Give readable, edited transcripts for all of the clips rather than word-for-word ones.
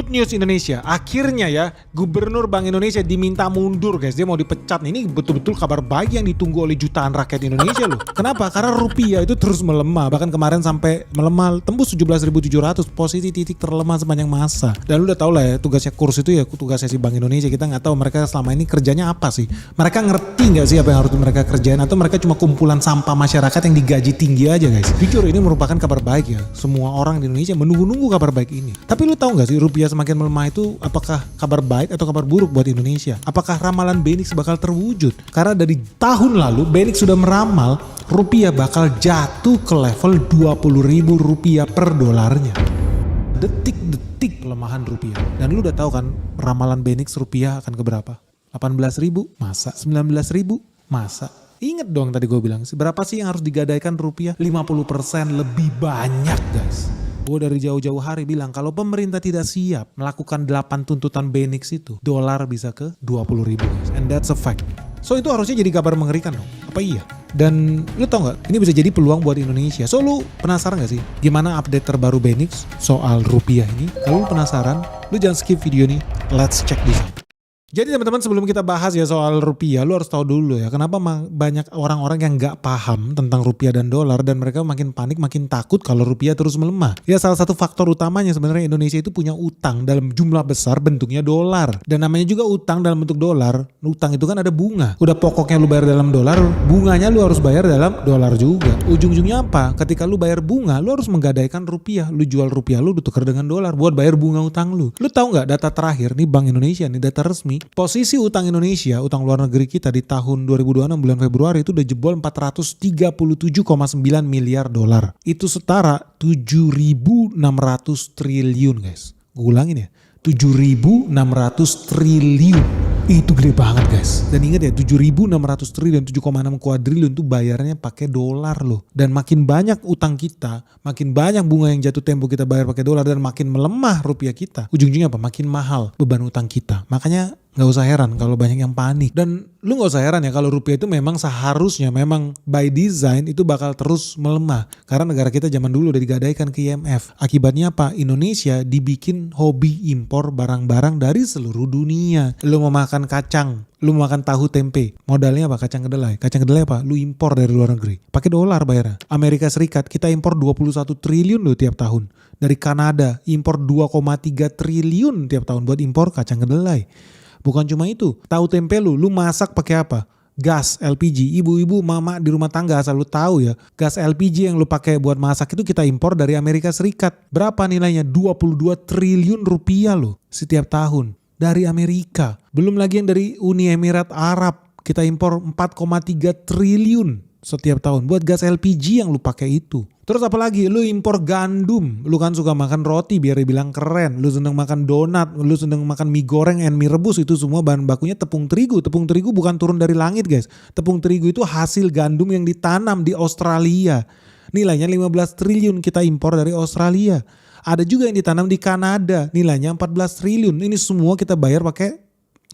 Good news Indonesia, akhirnya ya Gubernur Bank Indonesia diminta mundur guys. Dia mau dipecat. Ini betul-betul kabar baik yang ditunggu oleh jutaan rakyat Indonesia loh. Kenapa? Karena rupiah itu terus melemah. Bahkan kemarin sampai melemah tembus 17.700, posisi titik terlemah sepanjang masa. Dan lu udah tau lah ya, tugasnya kurs itu ya tugasnya si Bank Indonesia. Kita nggak tahu mereka selama ini kerjanya apa sih. Mereka ngerti nggak sih apa yang harus mereka kerjain, atau mereka cuma kumpulan sampah masyarakat yang digaji tinggi aja guys. Jujur ini merupakan kabar baik ya. Semua orang di Indonesia menunggu-nunggu kabar baik ini. Tapi lu tahu nggak sih rupiah semakin melemah itu apakah kabar baik atau kabar buruk buat Indonesia? Apakah ramalan Benix bakal terwujud? Karena dari tahun lalu Benix sudah meramal rupiah bakal jatuh ke level 20.000 rupiah per dolarnya. Detik-detik pelemahan rupiah. Dan lu udah tahu kan ramalan Benix rupiah akan ke berapa? 18.000? Masa? 19.000? Masa? Ingat dong tadi gue bilang, berapa sih yang harus digadaikan rupiah? 50% lebih banyak guys. Gue dari jauh-jauh hari bilang kalau pemerintah tidak siap melakukan 8 tuntutan Benix itu, dolar bisa ke 20.000 guys. And that's a fact. So itu harusnya jadi kabar mengerikan dong. Apa iya? Dan lu tau gak, ini bisa jadi peluang buat Indonesia. So lu penasaran gak sih gimana update terbaru Benix soal rupiah ini? Kalau lu penasaran, lu jangan skip video ini. Let's check this out. Jadi teman-teman, sebelum kita bahas ya soal rupiah, lu harus tahu dulu ya kenapa banyak orang-orang yang gak paham tentang rupiah dan dolar, dan mereka makin panik, makin takut kalau rupiah terus melemah. Ya salah satu faktor utamanya sebenarnya Indonesia itu punya utang dalam jumlah besar bentuknya dolar. Dan namanya juga utang dalam bentuk dolar. Utang itu kan ada bunga. Udah pokoknya lu bayar dalam dolar, bunganya lu harus bayar dalam dolar juga. Ujung-ujungnya apa? Ketika lu bayar bunga, lu harus menggadaikan rupiah. Lu jual rupiah lu ditukar dengan dolar buat bayar bunga utang lu. Lu tahu nggak data terakhir nih Bank Indonesia nih, data resmi. Posisi utang Indonesia, utang luar negeri kita di tahun 2026 bulan Februari itu udah jebol 437,9 miliar dolar. Itu setara 7.600 triliun guys. Gue ulangin ya, 7.600 triliun. Itu gede banget guys. Dan ingat ya, 7.600 triliun, 7,6 kuadriliun itu bayarnya pakai dolar loh. Dan makin banyak utang kita, makin banyak bunga yang jatuh tempo kita bayar pakai dolar, dan makin melemah rupiah kita, ujung-ujungnya apa? Makin mahal beban utang kita. Makanya gak usah heran kalau banyak yang panik. Dan lu gak usah heran ya kalau rupiah itu memang seharusnya, memang by design itu bakal terus melemah. Karena negara kita zaman dulu udah digadaikan ke IMF. Akibatnya apa? Indonesia dibikin hobi impor barang-barang dari seluruh dunia. Lu mau makan kacang, lu mau makan tahu tempe, modalnya apa? Kacang kedelai. Kacang kedelai apa? Lu impor dari luar negeri. Pakai dolar bayarnya. Amerika Serikat kita impor 21 triliun loh tiap tahun. Dari Kanada impor 2,3 triliun tiap tahun buat impor kacang kedelai. Bukan cuma itu, tahu tempe lu masak pakai apa? Gas LPG. Ibu-ibu, mama di rumah tangga asal lu tahu ya, gas LPG yang lu pakai buat masak itu kita impor dari Amerika Serikat. Berapa nilainya? 22 triliun rupiah loh setiap tahun dari Amerika. Belum lagi yang dari Uni Emirat Arab, kita impor 4,3 triliun setiap tahun buat gas LPG yang lu pakai itu. Terus apalagi lu impor gandum. Lu kan suka makan roti biar dibilang keren. Lu seneng makan donat, lu seneng makan mie goreng and mie rebus, itu semua bahan bakunya tepung terigu. Tepung terigu bukan turun dari langit guys. Tepung terigu itu hasil gandum yang ditanam di Australia. Nilainya 15 triliun kita impor dari Australia. Ada juga yang ditanam di Kanada, nilainya 14 triliun. Ini semua kita bayar pakai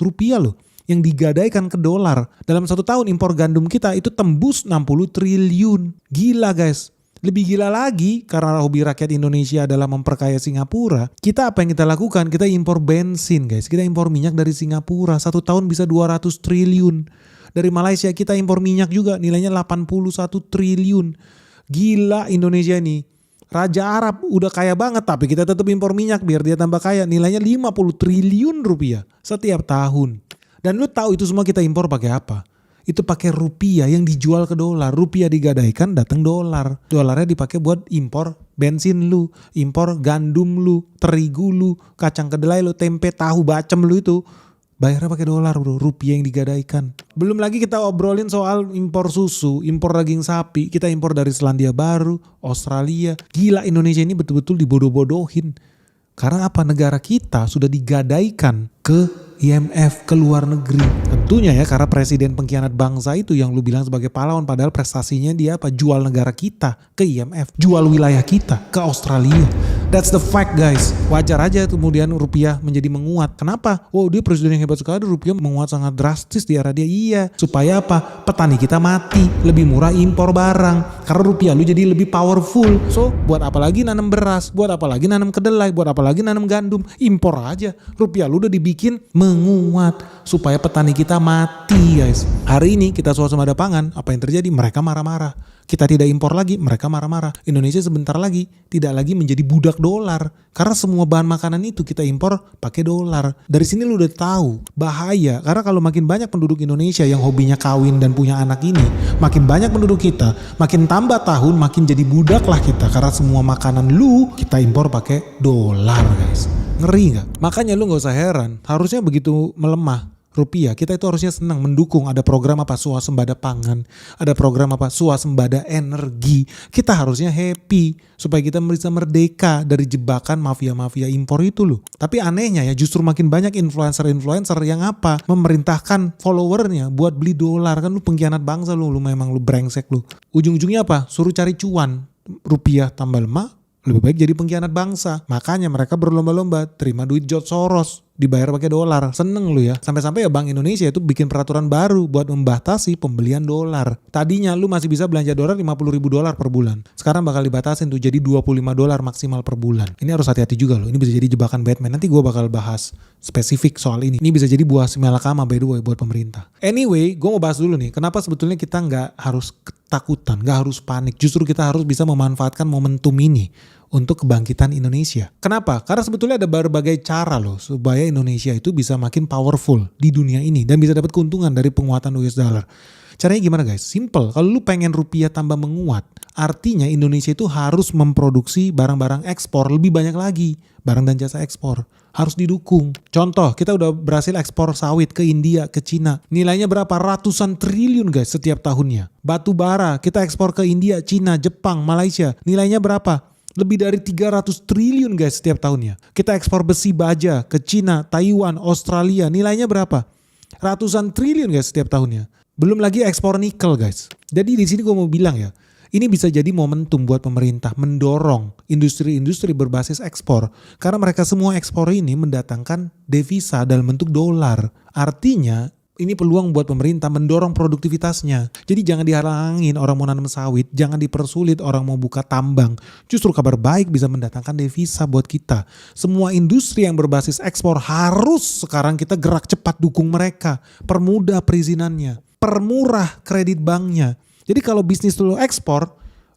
rupiah loh, yang digadaikan ke dolar. Dalam 1 tahun impor gandum kita itu tembus 60 triliun. Gila guys. Lebih gila lagi, karena hobi rakyat Indonesia adalah memperkaya Singapura, kita apa yang kita lakukan? Kita impor bensin guys, kita impor minyak dari Singapura, 1 tahun bisa 200 triliun. Dari Malaysia kita impor minyak juga, nilainya 81 triliun. Gila Indonesia ini. Raja Arab udah kaya banget, tapi kita tetap impor minyak biar dia tambah kaya, nilainya 50 triliun rupiah setiap tahun. Dan lu tahu itu semua kita impor pakai apa? Itu pakai rupiah yang dijual ke dolar. Rupiah digadaikan, datang dolar. Dolarnya dipakai buat impor bensin lu, impor gandum lu, terigu lu, kacang kedelai lu, tempe, tahu, bacem lu itu. Bayarnya pakai dolar bro, rupiah yang digadaikan. Belum lagi kita obrolin soal impor susu, impor daging sapi. Kita impor dari Selandia Baru, Australia. Gila Indonesia ini betul-betul dibodoh-bodohin. Karena apa? Negara kita sudah digadaikan ke IMF, ke luar negeri. Tentu tentunya ya karena presiden pengkhianat bangsa itu yang lu bilang sebagai pahlawan, padahal prestasinya dia apa? Jual negara kita ke IMF, jual wilayah kita ke Australia. That's the fact guys. Wajar aja kemudian rupiah menjadi menguat. Kenapa? Oh dia presiden yang hebat sekali, rupiah menguat sangat drastis di era dia. Iya, supaya apa? Petani kita mati, lebih murah impor barang. Karena rupiah lu jadi lebih powerful. So buat apa lagi nanam beras, buat apa lagi nanam kedelai, buat apa lagi nanam gandum, impor aja. Rupiah lu udah dibikin menguat supaya petani kita mati guys. Hari ini kita swasembada pangan, apa yang terjadi? Mereka marah-marah. Kita tidak impor lagi, mereka marah-marah. Indonesia sebentar lagi tidak lagi menjadi budak dolar. Karena semua bahan makanan itu kita impor pakai dolar. Dari sini lu udah tahu bahaya. Karena kalau makin banyak penduduk Indonesia yang hobinya kawin dan punya anak ini, makin banyak penduduk kita, makin tambah tahun, makin jadi budak lah kita. Karena semua makanan lu kita impor pakai dolar guys. Ngeri gak? Makanya lu gak usah heran. Harusnya begitu melemah rupiah, kita itu harusnya senang mendukung ada program apa swasembada pangan, ada program apa swasembada energi. Kita harusnya happy supaya kita bisa merdeka dari jebakan mafia-mafia impor itu loh. Tapi anehnya ya justru makin banyak influencer-influencer yang apa? Memerintahkan followernya buat beli dolar. Kan lu pengkhianat bangsa lu memang lu brengsek lu. Ujung-ujungnya apa? Suruh cari cuan. Rupiah tambah lemah, lebih baik jadi pengkhianat bangsa. Makanya mereka berlomba-lomba terima duit George Soros, dibayar pakai dolar. Seneng lu ya. Sampai-sampai ya Bank Indonesia itu bikin peraturan baru buat membatasi pembelian dolar. Tadinya lu masih bisa belanja dolar 50 ribu dolar per bulan. Sekarang bakal dibatasin tuh jadi 25 dolar maksimal per bulan. Ini harus hati-hati juga loh. Ini bisa jadi jebakan Batman. Nanti gue bakal bahas spesifik soal ini. Ini bisa jadi buah simalakama by the way buat pemerintah. Anyway, gue mau bahas dulu nih. Kenapa sebetulnya kita nggak harus ketakutan, nggak harus panik. Justru kita harus bisa memanfaatkan momentum ini untuk kebangkitan Indonesia. Kenapa? Karena sebetulnya ada berbagai cara loh supaya Indonesia itu bisa makin powerful di dunia ini dan bisa dapat keuntungan dari penguatan US dollar. Caranya gimana guys? Simple. Kalau lu pengen rupiah tambah menguat, artinya Indonesia itu harus memproduksi barang-barang ekspor lebih banyak lagi. Barang dan jasa ekspor harus didukung. Contoh, kita udah berhasil ekspor sawit ke India, ke Cina. Nilainya berapa? Ratusan triliun guys setiap tahunnya. Batu bara kita ekspor ke India, Cina, Jepang, Malaysia. Nilainya berapa? Lebih dari 300 triliun guys setiap tahunnya. Kita ekspor besi baja ke Cina, Taiwan, Australia. Nilainya berapa? Ratusan triliun guys setiap tahunnya. Belum lagi ekspor nikel guys. Jadi di sini gue mau bilang ya, ini bisa jadi momentum buat pemerintah mendorong industri-industri berbasis ekspor. Karena mereka semua ekspor ini mendatangkan devisa dalam bentuk dolar. Artinya ini peluang buat pemerintah mendorong produktivitasnya. Jadi jangan dihalangin orang mau nanam sawit, jangan dipersulit orang mau buka tambang. Justru kabar baik bisa mendatangkan devisa buat kita. Semua industri yang berbasis ekspor harus sekarang kita gerak cepat dukung mereka. Permudah perizinannya, permurah kredit banknya. Jadi kalau bisnis lu ekspor,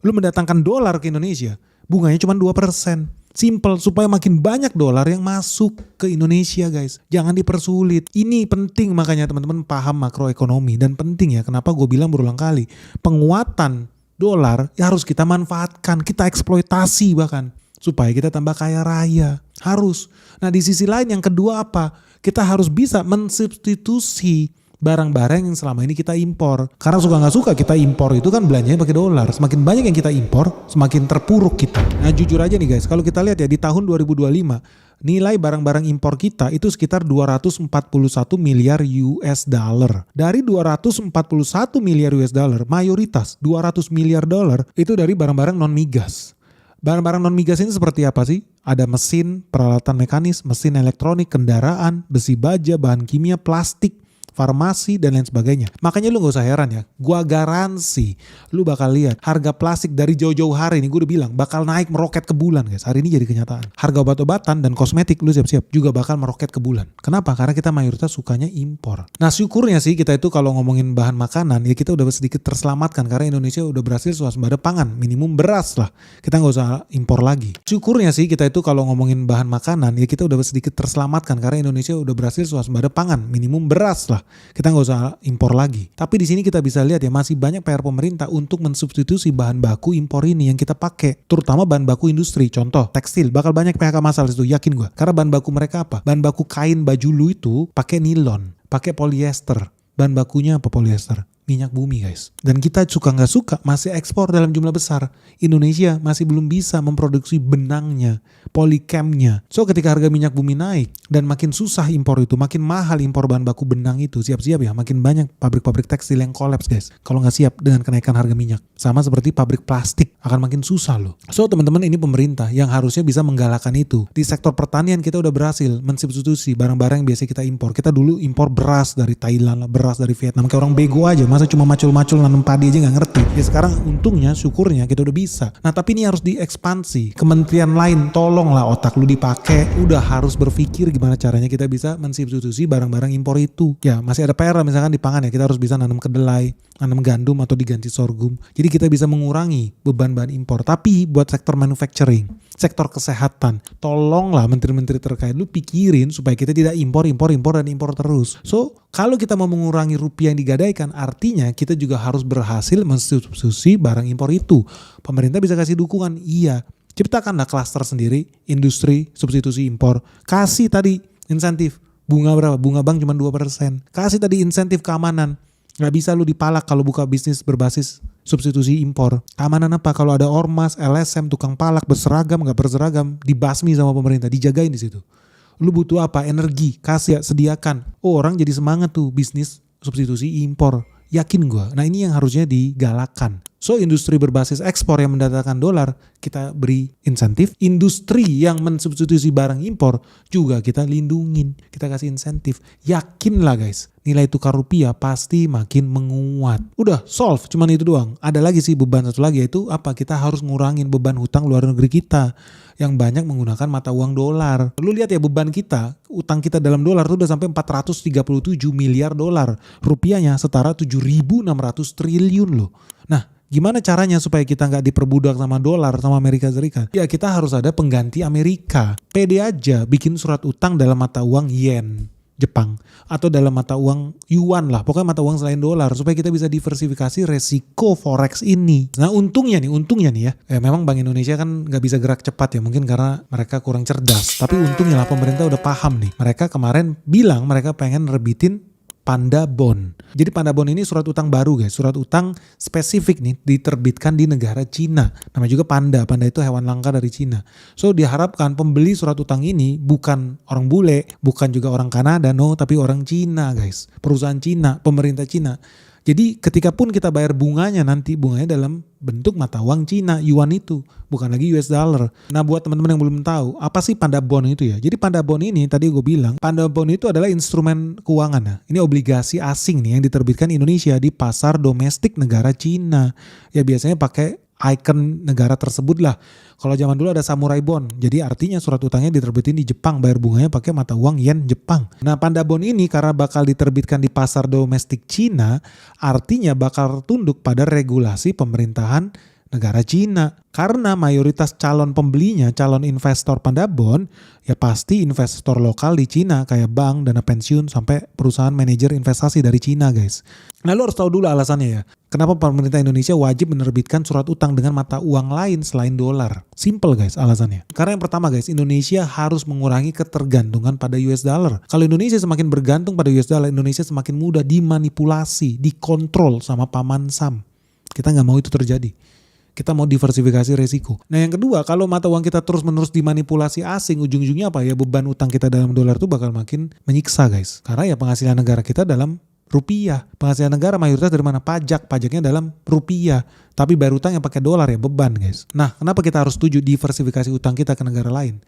lu mendatangkan dolar ke Indonesia, bunganya cuma 2%. Simple, supaya makin banyak dolar yang masuk ke Indonesia guys. Jangan dipersulit. Ini penting makanya teman-teman paham makroekonomi. Dan penting ya, kenapa gue bilang berulang kali. Penguatan dolar ya harus kita manfaatkan. Kita eksploitasi bahkan. Supaya kita tambah kaya raya. Harus. Nah di sisi lain yang kedua apa? Kita harus bisa mensubstitusi barang-barang yang selama ini kita impor. Karena suka gak suka kita impor itu kan belanjanya pakai dolar. Semakin banyak yang kita impor, semakin terpuruk kita. Nah jujur aja nih guys, kalau kita lihat ya di tahun 2025, nilai barang-barang impor kita itu sekitar 241 miliar US dollar. Dari 241 miliar US dollar, mayoritas 200 miliar dolar itu dari barang-barang non-migas. Barang-barang non-migas ini seperti apa sih? Ada mesin, peralatan mekanis, mesin elektronik, kendaraan, besi baja, bahan kimia, plastik, farmasi dan lain sebagainya. Makanya lu gak usah heran ya. Gua garansi lu bakal lihat harga plastik dari jauh-jauh hari ini, gue udah bilang bakal naik meroket ke bulan guys. Hari ini jadi kenyataan. Harga obat-obatan dan kosmetik lu siap-siap juga bakal meroket ke bulan. Kenapa? Karena kita mayoritas sukanya impor. Nah syukurnya sih kita itu kalau ngomongin bahan makanan ya kita udah sedikit terselamatkan karena Indonesia udah berhasil swasembada pangan. Minimum beras lah. Kita gak usah impor lagi. Syukurnya sih kita itu kalau ngomongin bahan makanan ya kita udah sedikit terselamatkan karena Indonesia udah berhasil swasembada pangan. Minimum beras lah. Kita nggak usah impor lagi. Tapi di sini kita bisa lihat ya masih banyak PR pemerintah untuk mensubstitusi bahan baku impor ini yang kita pakai, terutama bahan baku industri. Contoh tekstil bakal banyak PHK massal itu, yakin gue. Karena bahan baku mereka apa? Bahan baku kain baju lu itu pakai nilon, pakai polyester. Bahan bakunya apa polyester? minyak bumi guys. Dan kita suka nggak suka masih ekspor dalam jumlah besar. Indonesia masih belum bisa memproduksi benangnya, polychem-nya. So ketika harga minyak bumi naik dan makin susah impor itu, makin mahal impor bahan baku benang itu, siap-siap ya makin banyak pabrik-pabrik tekstil yang kolaps guys. Kalau nggak siap dengan kenaikan harga minyak. Sama seperti pabrik plastik akan makin susah loh. So teman-teman, ini pemerintah yang harusnya bisa menggalakkan itu. Di sektor pertanian kita udah berhasil mensubstitusi barang-barang yang biasa kita impor. Kita dulu impor beras dari Thailand, beras dari Vietnam. Kayak orang bego aja, masa cuma macul-macul nanam padi aja nggak ngerti. Ya sekarang untungnya, syukurnya kita udah bisa. Nah tapi ini harus diekspansi. Kementerian lain tolonglah otak lu dipakai. Udah harus berpikir gimana caranya kita bisa mensubstitusi barang-barang impor itu. Ya masih ada PR misalkan di pangan ya, kita harus bisa nanam kedelai, nanam gandum atau diganti sorghum. Jadi kita bisa mengurangi beban bahan impor. Tapi buat sektor manufacturing, sektor kesehatan, tolonglah menteri-menteri terkait lu pikirin supaya kita tidak impor terus. So kalau kita mau mengurangi rupiah yang digadaikan, artinya kita juga harus berhasil mensubstitusi barang impor itu. Pemerintah bisa kasih dukungan, iya. Ciptakanlah klaster sendiri, industri substitusi impor. Kasih tadi insentif. Bunga berapa? Bunga bank cuma 2%. Kasih tadi insentif keamanan. Gak bisa lu dipalak kalau buka bisnis berbasis substitusi impor. Keamanan apa? Kalau ada ormas, LSM, tukang palak, berseragam, gak berseragam, dibasmi sama pemerintah, dijagain di situ. Lu butuh apa? Energi, kasih, sediakan. Oh, orang jadi semangat tuh bisnis substitusi impor. Yakin gue. Nah ini yang harusnya digalakkan. So industri berbasis ekspor yang mendatangkan dolar kita beri insentif. Industri yang mensubstitusi barang impor juga kita lindungin. Kita kasih insentif. Yakinlah guys, nilai tukar rupiah pasti makin menguat. Udah solve, cuman itu doang. Ada lagi sih beban satu lagi, yaitu apa? Kita harus ngurangin beban hutang luar negeri kita yang banyak menggunakan mata uang dolar. Lu lihat ya beban kita, utang kita dalam dolar tuh udah sampai 437 miliar dolar. Rupiahnya setara 7.600 triliun loh. Nah, gimana caranya supaya kita nggak diperbudak sama dolar sama Amerika Serikat? Ya kita harus ada pengganti Amerika. Pede aja bikin surat utang dalam mata uang yen Jepang atau dalam mata uang yuan lah, pokoknya mata uang selain dolar supaya kita bisa diversifikasi resiko forex ini. Nah untungnya nih ya, memang Bank Indonesia kan nggak bisa gerak cepat ya, mungkin karena mereka kurang cerdas. Tapi untungnya lah pemerintah udah paham nih. Mereka kemarin bilang mereka pengen nerbitin Panda Bond. Jadi Panda Bond ini surat utang baru guys, surat utang spesifik nih diterbitkan di negara Cina. Namanya juga panda, panda itu hewan langka dari Cina. So diharapkan pembeli surat utang ini bukan orang bule, bukan juga orang Kanada, no, tapi orang Cina guys. Perusahaan Cina, pemerintah Cina. Jadi ketika pun kita bayar bunganya nanti, bunganya dalam bentuk mata uang Cina, yuan itu, bukan lagi US dollar. Nah buat teman-teman yang belum tahu, apa sih Panda Bond itu ya? Jadi Panda Bond ini tadi gue bilang, Panda Bond itu adalah instrumen keuangan. Nah, ini obligasi asing nih yang diterbitkan Indonesia di pasar domestik negara Cina. Ya biasanya pakai icon negara tersebut lah. Kalau zaman dulu ada Samurai Bond, jadi artinya surat utangnya diterbitin di Jepang, bayar bunganya pakai mata uang yen Jepang. Nah Panda Bond ini karena bakal diterbitkan di pasar domestik Cina, artinya bakal tunduk pada regulasi pemerintahan negara Cina. Karena mayoritas calon pembelinya, calon investor Panda Bond, ya pasti investor lokal di Cina kayak bank, dana pensiun, sampai perusahaan manajer investasi dari Cina guys. Nah lu harus tahu dulu alasannya ya. Kenapa pemerintah Indonesia wajib menerbitkan surat utang dengan mata uang lain selain dolar? Simple guys alasannya. Karena yang pertama guys, Indonesia harus mengurangi ketergantungan pada US dollar. Kalau Indonesia semakin bergantung pada US dollar, Indonesia semakin mudah dimanipulasi, dikontrol sama paman Sam. Kita nggak mau itu terjadi. Kita mau diversifikasi resiko. Nah yang kedua, kalau mata uang kita terus-menerus dimanipulasi asing, ujung-ujungnya apa ya? Beban utang kita dalam dolar itu bakal makin menyiksa guys. Karena ya penghasilan negara kita dalam rupiah. Penghasilan negara mayoritas dari mana? Pajak. Pajaknya dalam rupiah. Tapi bayar utang yang pakai dolar ya beban guys. Nah kenapa kita harus setuju diversifikasi utang kita ke negara lain?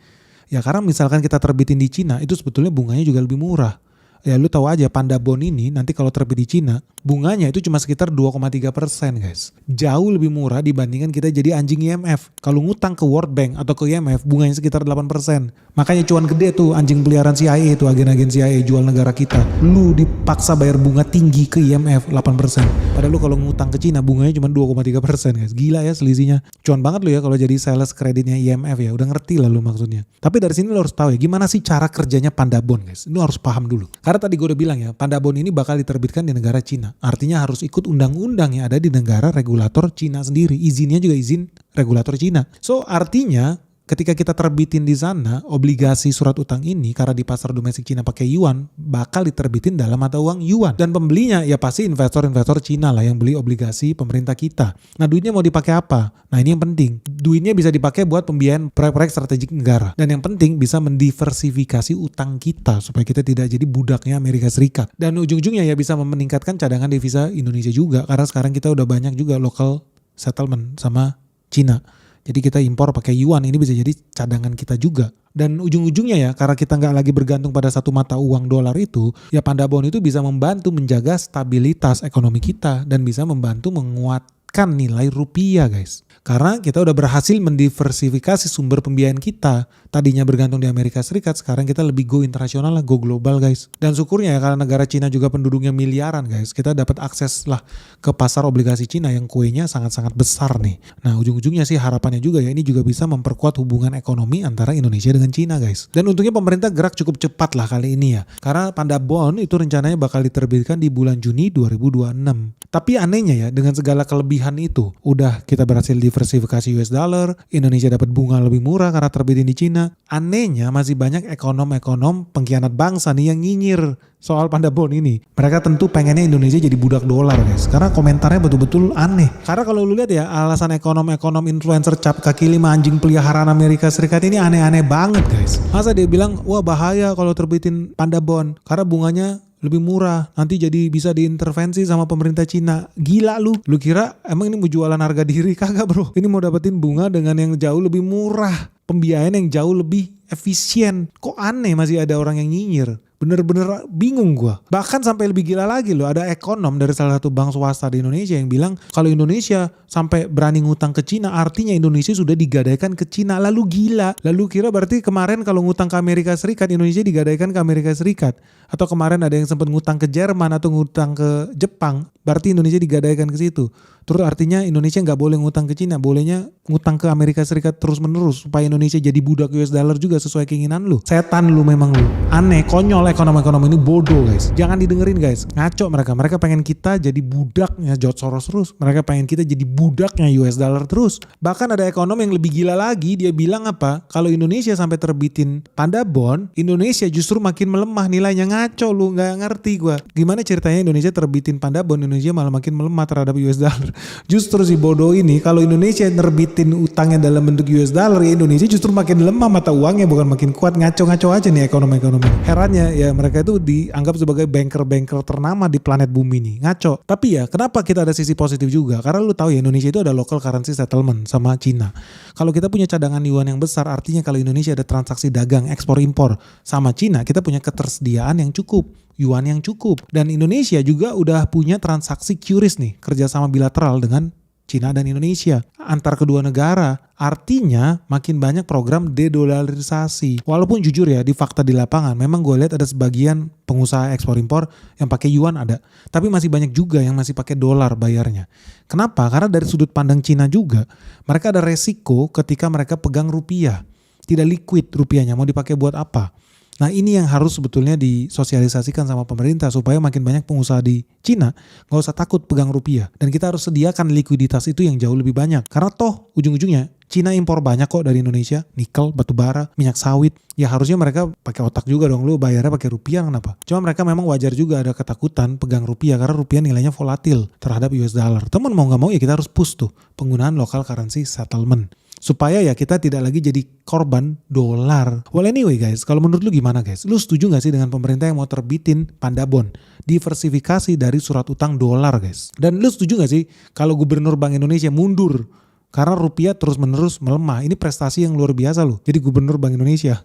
Ya karena misalkan kita terbitin di Cina, itu sebetulnya bunganya juga lebih murah. Ya lu tahu aja Panda Bond ini nanti kalau terbit di Cina, bunganya itu cuma sekitar 2,3% guys. Jauh lebih murah dibandingkan kita jadi anjing IMF. Kalau ngutang ke World Bank atau ke IMF, bunganya sekitar 8%. Makanya cuan gede tuh anjing peliharaan CIA itu, agen-agen CIA jual negara kita. Lu dipaksa bayar bunga tinggi ke IMF 8%. Padahal lu kalau ngutang ke Cina bunganya cuma 2,3% guys. Gila ya selisihnya. Cuan banget lu ya kalau jadi sales kreditnya IMF ya. Udah ngerti lah lu maksudnya. Tapi dari sini lu harus tahu ya gimana sih cara kerjanya Panda Bond guys. Lu harus paham dulu. Karena tadi gue udah bilang ya, Panda Bond ini bakal diterbitkan di negara Cina. Artinya harus ikut undang-undang yang ada di negara regulator Cina sendiri. Izinnya juga izin regulator Cina. So artinya ketika kita terbitin di sana obligasi surat utang ini karena di pasar domestik Cina pakai yuan bakal diterbitin dalam mata uang yuan dan pembelinya ya pasti investor-investor Cina lah yang beli obligasi pemerintah kita. Nah duitnya mau dipakai apa? Nah ini yang penting. Duitnya bisa dipakai buat pembiayaan proyek-proyek strategik negara dan yang penting bisa mendiversifikasi utang kita supaya kita tidak jadi budaknya Amerika Serikat dan ujung-ujungnya ya bisa meningkatkan cadangan devisa Indonesia juga karena sekarang kita udah banyak juga local settlement sama Cina. Jadi kita impor pakai yuan, ini bisa jadi cadangan kita juga. Dan ujung-ujungnya ya, karena kita nggak lagi bergantung pada satu mata uang dolar itu, ya Pandabon itu bisa membantu menjaga stabilitas ekonomi kita dan bisa membantu menguatkan nilai rupiah guys. Karena kita udah berhasil mendiversifikasi sumber pembiayaan kita. Tadinya bergantung di Amerika Serikat, sekarang kita lebih go internasional lah, go global guys. Dan syukurnya ya karena negara Cina juga penduduknya miliaran guys, kita dapat akses lah ke pasar obligasi Cina yang kuenya sangat-sangat besar nih. Nah ujung-ujungnya sih harapannya juga ya ini juga bisa memperkuat hubungan ekonomi antara Indonesia dengan Cina guys. Dan untungnya pemerintah gerak cukup cepat lah kali ini ya. Karena Pandabon itu rencananya bakal diterbitkan di bulan Juni 2026. Tapi anehnya ya dengan segala kelebihan itu, udah kita berhasil diversifikasi US dollar, Indonesia dapat bunga lebih murah karena terbitin di Cina. Anehnya masih banyak ekonom-ekonom pengkhianat bangsa nih yang nyinyir soal Pandabon ini. Mereka tentu pengennya Indonesia jadi budak dolar guys. Karena komentarnya betul-betul aneh. Karena kalau lu lihat ya alasan ekonom-ekonom influencer cap kaki lima anjing peliharaan Amerika Serikat ini aneh-aneh banget guys. Masa dia bilang wah bahaya kalau terbitin Pandabon karena bunganya lebih murah, nanti jadi bisa diintervensi sama pemerintah Cina. Gila lu kira emang ini mau jualan harga diri? Kagak bro, ini mau dapetin bunga dengan yang jauh lebih murah, pembiayaan yang jauh lebih efisien. Kok aneh masih ada orang yang nyinyir? Bener-bener bingung gua. Bahkan sampai lebih gila lagi loh, ada ekonom dari salah satu bank swasta di Indonesia yang bilang kalau Indonesia sampai berani ngutang ke Cina artinya Indonesia sudah digadaikan ke Cina. Lalu gila. Lalu kira berarti kemarin kalau ngutang ke Amerika Serikat Indonesia digadaikan ke Amerika Serikat. Atau kemarin ada yang sempat ngutang ke Jerman atau ngutang ke Jepang, berarti Indonesia digadaikan ke situ. Terus artinya Indonesia nggak boleh ngutang ke Cina, bolehnya ngutang ke Amerika Serikat terus menerus supaya Indonesia jadi budak US dollar juga sesuai keinginan lu. Setan lu memang lu. Aneh, konyol ekonom-ekonom ini bodoh guys. Jangan didengerin guys. Ngaco mereka. Mereka pengen kita jadi budaknya George Soros terus. Mereka pengen kita jadi budaknya US dollar terus. Bahkan ada ekonom yang lebih gila lagi, dia bilang apa? Kalau Indonesia sampai terbitin Pandabon, Indonesia justru makin melemah nilainya. Ngaco lu, nggak ngerti gua. Gimana ceritanya Indonesia terbitin Pandabon, Indonesia malah makin melemah terhadap US dollar. Justru si bodoh ini kalau Indonesia nerbitin utangnya dalam bentuk US dollar ya Indonesia justru makin lemah mata uangnya bukan makin kuat. Ngaco-ngaco aja nih ekonomi-ekonomi. Herannya ya mereka itu dianggap sebagai banker-banker ternama di planet bumi nih. Ngaco. Tapi ya kenapa kita ada sisi positif juga? Karena lu tahu ya Indonesia itu ada local currency settlement sama Cina. Kalau kita punya cadangan yuan yang besar artinya kalau Indonesia ada transaksi dagang ekspor impor sama Cina kita punya ketersediaan yang cukup. Yuan yang cukup. Dan Indonesia juga udah punya transaksi QRIS nih, kerjasama bilateral dengan Cina dan Indonesia antar kedua negara. Artinya makin banyak program dedolarisasi. Walaupun jujur ya di fakta di lapangan memang gue lihat ada sebagian pengusaha ekspor impor yang pakai yuan ada. Tapi masih banyak juga yang masih pakai dolar bayarnya. Kenapa? Karena dari sudut pandang Cina juga mereka ada resiko ketika mereka pegang rupiah. Tidak liquid rupiahnya, mau dipakai buat apa? Nah ini yang harus sebetulnya disosialisasikan sama pemerintah supaya makin banyak pengusaha di Cina gak usah takut pegang rupiah. Dan kita harus sediakan likuiditas itu yang jauh lebih banyak. Karena toh ujung-ujungnya Cina impor banyak kok dari Indonesia. Nikel, batu bara, minyak sawit. Ya harusnya mereka pakai otak juga dong. Lu bayarnya pakai rupiah kenapa? Cuma mereka memang wajar juga ada ketakutan pegang rupiah. Karena rupiah nilainya volatil terhadap US dollar. Temen mau gak mau ya kita harus push tuh penggunaan local currency settlement. Supaya ya kita tidak lagi jadi korban dolar. Well anyway guys, kalau menurut lu gimana guys? Lu setuju gak sih dengan pemerintah yang mau terbitin Pandabon? Diversifikasi dari surat utang dolar guys. Dan lu setuju gak sih kalau Gubernur Bank Indonesia mundur? Karena rupiah terus menerus melemah. Ini prestasi yang luar biasa loh. Jadi Gubernur Bank Indonesia.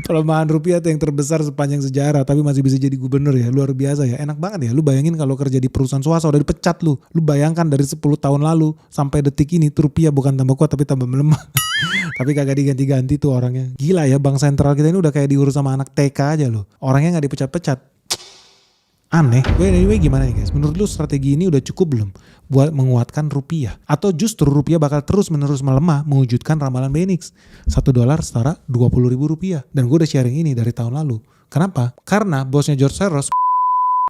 Pelemahan rupiah itu yang terbesar sepanjang sejarah tapi masih bisa jadi gubernur ya, luar biasa ya. Enak banget ya, lu bayangin kalau kerja di perusahaan swasta udah dipecat lu bayangkan dari 10 tahun lalu sampai detik ini tuh rupiah bukan tambah kuat tapi tambah melemah. Tapi kagak diganti-ganti tuh orangnya. Gila ya, bank sentral kita ini udah kayak diurus sama anak TK aja loh, orangnya gak dipecat-pecat. Aneh. Anyway gimana nih guys, menurut lu strategi ini udah cukup belum buat menguatkan rupiah? Atau justru rupiah bakal terus menerus melemah mewujudkan ramalan Benix $1 setara 20.000 rupiah? Dan gue udah sharing ini dari tahun lalu. Kenapa? Karena bosnya George Soros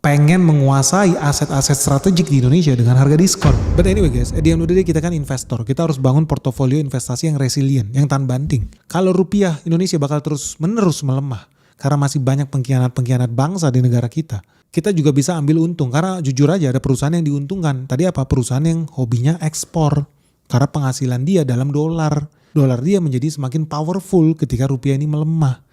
pengen menguasai aset-aset strategik di Indonesia dengan harga diskon. But anyway guys, at the end of the day kita kan investor. Kita harus bangun portofolio investasi yang resilient, yang tahan banting. Kalau rupiah Indonesia bakal terus menerus melemah karena masih banyak pengkhianat-pengkhianat bangsa di negara kita. Kita juga bisa ambil untung karena jujur aja ada perusahaan yang diuntungkan. Tadi apa? Perusahaan yang hobinya ekspor. Karena penghasilan dia dalam dolar. Dolar dia menjadi semakin powerful ketika rupiah ini melemah.